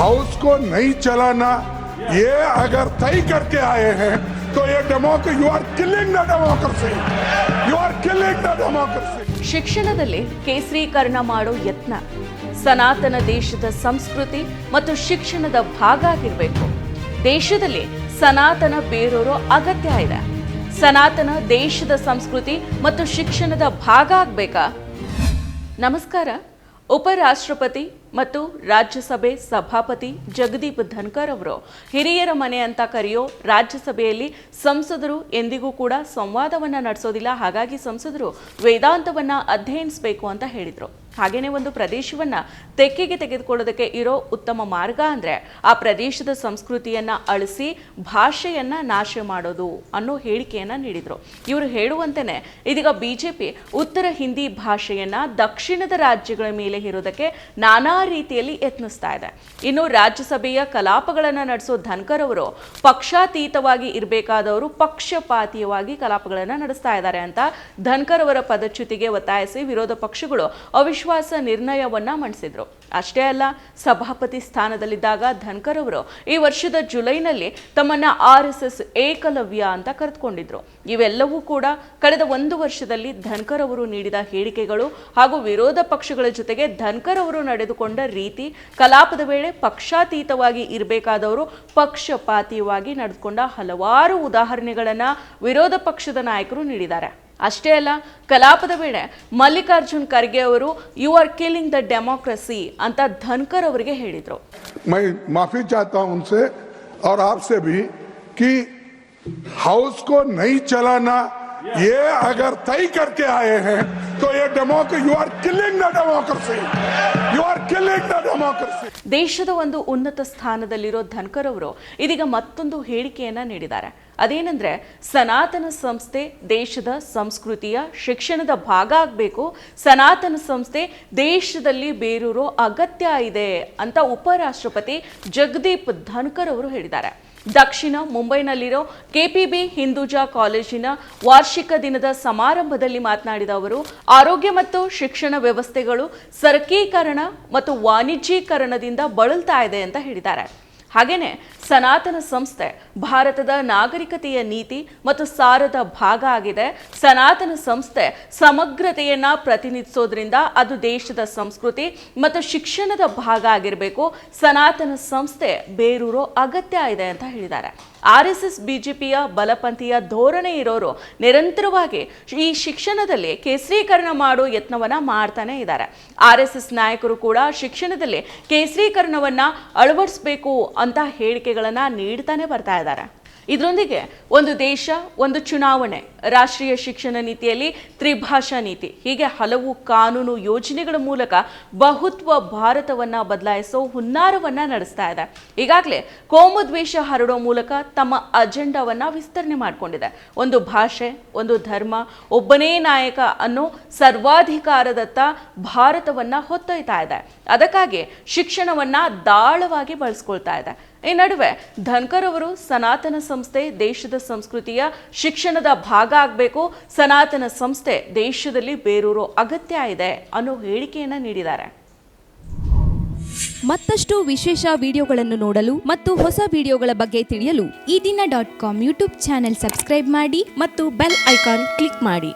House को नहीं चलाना ये अगर तय करके आए हैं तो ये democracy, you are killing the democracy, you are killing the democracy. ಶಿಕ್ಷಣದಲ್ಲಿ ಕೇಸರೀಕರಣ ಮಾಡೋ ಯತ್ನ ಸನಾತನ ದೇಶದ ಸಂಸ್ಕೃತಿ ಮತ್ತು ಶಿಕ್ಷಣದ ಭಾಗ ಆಗಿರಬೇಕು. ದೇಶದಲ್ಲಿ ಸನಾತನ ಬೇರೂರೋ ಅಗತ್ಯ ಇದೆ. ಸನಾತನ ದೇಶದ ಸಂಸ್ಕೃತಿ ಮತ್ತು ಶಿಕ್ಷಣದ ಭಾಗ ಆಗಬೇಕಾ? ನಮಸ್ಕಾರ. ಉಪರಾಷ್ಟ್ರಪತಿ ಮತ್ತು ರಾಜ್ಯಸಭೆ ಸಭಾಪತಿ ಜಗದೀಪ್ ಧನ್ಕರ್ ಅವರು ಹಿರಿಯರ ಮನೆ ಅಂತ ಕರೆಯೋ ರಾಜ್ಯಸಭೆಯಲ್ಲಿ ಸಂಸದರು ಎಂದಿಗೂ ಕೂಡ ಸಂವಾದವನ್ನ ನಡೆಸೋದಿಲ್ಲ. ಹಾಗಾಗಿ ಸಂಸದರು ವೇದಾಂತವನ್ನ ಅಧ್ಯಯನಿಸಬೇಕು ಅಂತ ಹೇಳಿದ್ರು. ಹಾಗೇನೆ ಒಂದು ಪ್ರದೇಶವನ್ನ ತೆಕ್ಕೆಗೆ ತೆಗೆದುಕೊಳ್ಳೋದಕ್ಕೆ ಇರೋ ಉತ್ತಮ ಮಾರ್ಗ ಅಂದ್ರೆ ಆ ಪ್ರದೇಶದ ಸಂಸ್ಕೃತಿಯನ್ನ ಅಳಿಸಿ ಭಾಷೆಯನ್ನ ನಾಶ ಮಾಡೋದು ಅನ್ನೋ ಹೇಳಿಕೆಯನ್ನ ನೀಡಿದ್ರು. ಇವರು ಹೇಳುವಂತೆನೆ ಇದೀಗ ಬಿಜೆಪಿ ಉತ್ತರ ಹಿಂದಿ ಭಾಷೆಯನ್ನ ದಕ್ಷಿಣದ ರಾಜ್ಯಗಳ ಮೇಲೆ ಹೇರೋದಕ್ಕೆ ನಾನಾ ರೀತಿಯಲ್ಲಿ ಯತ್ನಿಸ್ತಾ ಇದೆ. ಇನ್ನು ರಾಜ್ಯಸಭೆಯ ಕಲಾಪಗಳನ್ನ ನಡೆಸೋ ಧನ್ಕರ್ ಅವರು ಪಕ್ಷಾತೀತವಾಗಿ ಇರಬೇಕಾದವರು ಪಕ್ಷಪಾತೀಯವಾಗಿ ಕಲಾಪಗಳನ್ನ ನಡೆಸ್ತಾ ಇದ್ದಾರೆ ಅಂತ ಧನ್ಕರ್ ಅವರ ಪದಚ್ಯುತಿಗೆ ಒತ್ತಾಯಿಸಿ ವಿರೋಧ ಪಕ್ಷಗಳು ಅವಿಶ್ವಾಸ ನಿರ್ಣಯವನ್ನ ಮಂಡಿಸಿದ್ರು. ಅಷ್ಟೇ ಅಲ್ಲ, ಸಭಾಪತಿ ಸ್ಥಾನದಲ್ಲಿದ್ದಾಗ ಧನ್ಕರ್ ಅವರು ಈ ವರ್ಷದ ಜುಲೈನಲ್ಲಿ ತಮ್ಮನ್ನ RSS ಏಕಲವ್ಯ ಅಂತ ಕರೆದುಕೊಂಡಿದ್ರು. ಇವೆಲ್ಲವೂ ಕೂಡ ಕಳೆದ ಒಂದು ವರ್ಷದಲ್ಲಿ ಧನ್ಕರ್ ಅವರು ನೀಡಿದ ಹೇಳಿಕೆಗಳು ಹಾಗೂ ವಿರೋಧ ಪಕ್ಷಗಳ ಜೊತೆಗೆ ಧನ್ಕರ್ ಅವರು ನಡೆದುಕೊಂಡ ರೀತಿ, ಕಲಾಪದ ವೇಳೆ ಪಕ್ಷಾತೀತವಾಗಿ ಇರಬೇಕಾದವರು ಪಕ್ಷಪಾತೀಯವಾಗಿ ನಡೆದುಕೊಂಡ ಹಲವಾರು ಉದಾಹರಣೆಗಳನ್ನ ವಿರೋಧ ಪಕ್ಷದ ನಾಯಕರು ನೀಡಿದ್ದಾರೆ. ಅಷ್ಟೇ ಅಲ್ಲ, ಕಲಾಪದ ವೇಳೆ ಮಲ್ಲಿಕಾರ್ಜುನ್ ಖರ್ಗೆ ಅವರು you are killing the democracy ಅಂತ ಧನ್ಕರ್ ಅವರಿಗೆ ಹೇಳಿದ್ರು. मैं माफी चाहता हूं उनसे और आपसे भी कि हाउस को नहीं चलाना ये अगर तय करके आए हैं तो ये democracy, you are killing the democracy, you are killing the democracy. ದೇಶದ ಒಂದು ಉನ್ನತ ಸ್ಥಾನದಲ್ಲಿರೋ ಧನ್ಕರ್ ಅವರು ಇದೀಗ ಮತ್ತೊಂದು ಹೇಳಿಕೆಯನ್ನ ನೀಡಿದ್ದಾರೆ. ಅದೇನೆಂದ್ರೆ, ಸನಾತನ ಸಂಸ್ಥೆ ದೇಶದ ಸಂಸ್ಕೃತಿಯ ಶಿಕ್ಷಣದ ಭಾಗ ಆಗಬೇಕು, ಸನಾತನ ಸಂಸ್ಥೆ ದೇಶದಲ್ಲಿ ಬೇರೂರೋ ಅಗತ್ಯ ಇದೆ ಅಂತ ಉಪರಾಷ್ಟ್ರಪತಿ ಜಗದೀಪ್ ಧನ್ಕರ್ ಅವರು ಹೇಳಿದ್ದಾರೆ. ದಕ್ಷಿಣ ಮುಂಬೈನಲ್ಲಿರೋ KPB ಹಿಂದೂಜಾ ಕಾಲೇಜಿನ ವಾರ್ಷಿಕ ದಿನದ ಸಮಾರಂಭದಲ್ಲಿ ಮಾತನಾಡಿದ ಅವರು, ಆರೋಗ್ಯ ಮತ್ತು ಶಿಕ್ಷಣ ವ್ಯವಸ್ಥೆಗಳು ಸರಕೀಕರಣ ಮತ್ತು ವಾಣಿಜ್ಯೀಕರಣದಿಂದ ಬಳಲ್ತಾ ಇದೆ ಅಂತ ಹೇಳಿದ್ದಾರೆ. ಹಾಗೇನೆ ಸನಾತನ ಸಂಸ್ಥೆ ಭಾರತದ ನಾಗರಿಕತೆಯ ನೀತಿ ಮತ್ತು ಸಾರದ ಭಾಗ ಆಗಿದೆ. ಸನಾತನ ಸಂಸ್ಥೆ ಸಮಗ್ರತೆಯನ್ನ ಪ್ರತಿನಿಧಿಸೋದ್ರಿಂದ ಅದು ದೇಶದ ಸಂಸ್ಕೃತಿ ಮತ್ತು ಶಿಕ್ಷಣದ ಭಾಗ ಆಗಿರಬೇಕು. ಸನಾತನ ಸಂಸ್ಥೆ ಬೇರೂರೋ ಅಗತ್ಯ ಇದೆ ಅಂತ ಹೇಳಿದ್ದಾರೆ. RSS ಬಿಜೆಪಿಯ ಬಲಪಂಥೀಯ ಧೋರಣೆ ಇರೋರು ನಿರಂತರವಾಗಿ ಈ ಶಿಕ್ಷಣದಲ್ಲಿ ಕೇಸರೀಕರಣ ಮಾಡೋ ಯತ್ನವನ್ನ ಮಾಡ್ತಾನೆ ಇದ್ದಾರೆ. RSS ನಾಯಕರು ಕೂಡ ಶಿಕ್ಷಣದಲ್ಲಿ ಕೇಸರೀಕರಣವನ್ನ ಅಳವಡಿಸಬೇಕು ಅಂತ ಹೇಳಿಕೆಗಳನ್ನ ನೀಡ್ತಾನೆ ಬರ್ತಾ ಇದ್ದಾರೆ. ಇದರೊಂದಿಗೆ ಒಂದು ದೇಶ ಒಂದು ಚುನಾವಣೆ, ರಾಷ್ಟ್ರೀಯ ಶಿಕ್ಷಣ ನೀತಿಯಲ್ಲಿ ತ್ರಿಭಾಷಾ ನೀತಿ, ಹೀಗೆ ಹಲವು ಕಾನೂನು ಯೋಜನೆಗಳ ಮೂಲಕ ಬಹುತ್ವ ಭಾರತವನ್ನ ಬದಲಾಯಿಸೋ ಹುನ್ನಾರವನ್ನ ನಡೆಸ್ತಾ ಇದೆ. ಈಗಾಗಲೇ ಕೋಮುದ್ವೇಷ ಹರಡೋ ಮೂಲಕ ತಮ್ಮ ಅಜೆಂಡಾವನ್ನ ವಿಸ್ತರಣೆ ಮಾಡಿಕೊಂಡಿದೆ. ಒಂದು ಭಾಷೆ, ಒಂದು ಧರ್ಮ, ಒಬ್ಬನೇ ನಾಯಕ ಅನ್ನೋ ಸರ್ವಾಧಿಕಾರದತ್ತ ಭಾರತವನ್ನ ಹೊತ್ತೊಯ್ತಾ ಇದೆ. ಅದಕ್ಕಾಗಿ ಶಿಕ್ಷಣವನ್ನ ದಾಳವಾಗಿ ಬಳಸ್ಕೊಳ್ತಾ ಇದೆ. ಈ ನಡುವೆ ಧನ್ಕರ್ ಅವರು ಸನಾತನ ಸಂಸ್ಥೆ ದೇಶದ ಸಂಸ್ಕೃತಿಯ ಶಿಕ್ಷಣದ ಭಾಗ ಆಗಬೇಕು, ಸನಾತನ ಸಂಸ್ಥೆ ದೇಶದಲ್ಲಿ ಬೇರೂರೋ ಅಗತ್ಯ ಇದೆ ಅನ್ನೋ ಹೇಳಿಕೆಯನ್ನ ನೀಡಿದ್ದಾರೆ. ಮತ್ತಷ್ಟು ವಿಶೇಷ ವಿಡಿಯೋಗಳನ್ನು ನೋಡಲು ಮತ್ತು ಹೊಸ ವಿಡಿಯೋಗಳ ಬಗ್ಗೆ ತಿಳಿಯಲು EDina.com ಯೂಟ್ಯೂಬ್ ಚಾನೆಲ್ ಸಬ್ಸ್ಕ್ರೈಬ್ ಮಾಡಿ ಮತ್ತು ಬೆಲ್ ಐಕಾನ್ ಕ್ಲಿಕ್ ಮಾಡಿ.